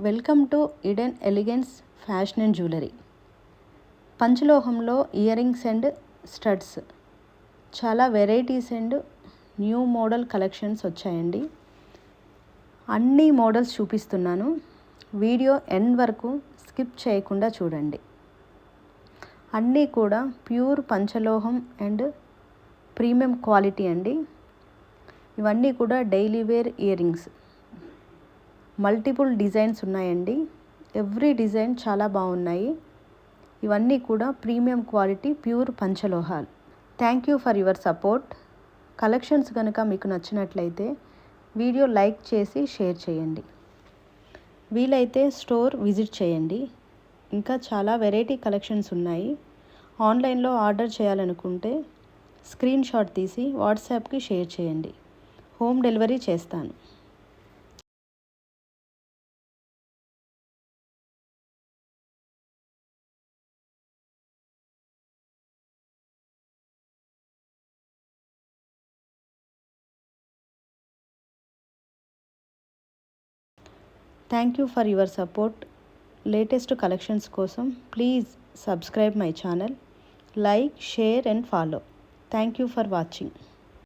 Welcome to Eden Elegance fashion and jewellery. పంచలోహంలో earrings and studs చాలా varieties and new model collections వచ్చాయండి. అన్ని models చూపిస్తున్నాను. Video end వరకు skip చేయకుండా చూడండి. అన్నీ కూడా ప్యూర్ పంచలోహం అండ్ ప్రీమియం క్వాలిటీ అండి. ఇవన్నీ కూడా daily wear earrings. Multiple designs ఉన్నాయండి. ఎవ్రీ డిజైన్ చాలా బాగున్నాయి. ఇవన్నీ కూడా ప్రీమియం క్వాలిటీ ప్యూర్ పంచలోహాలు. Thank you for your support. Collections కనుక మీకు నచ్చినట్లయితే వీడియో లైక్ చేసి షేర్ చేయండి. వీలైతే స్టోర్ విజిట్ చేయండి. ఇంకా చాలా వెరైటీ కలెక్షన్స్ ఉన్నాయి. ఆన్లైన్లో ఆర్డర్ చేయాలనుకుంటే స్క్రీన్ షాట్ తీసి వాట్సాప్కి షేర్ చేయండి. హోమ్ డెలివరీ చేస్తాను. Thank you for your support. Latest collections కోసం please subscribe my channel. Like, share and follow. Thank you for watching.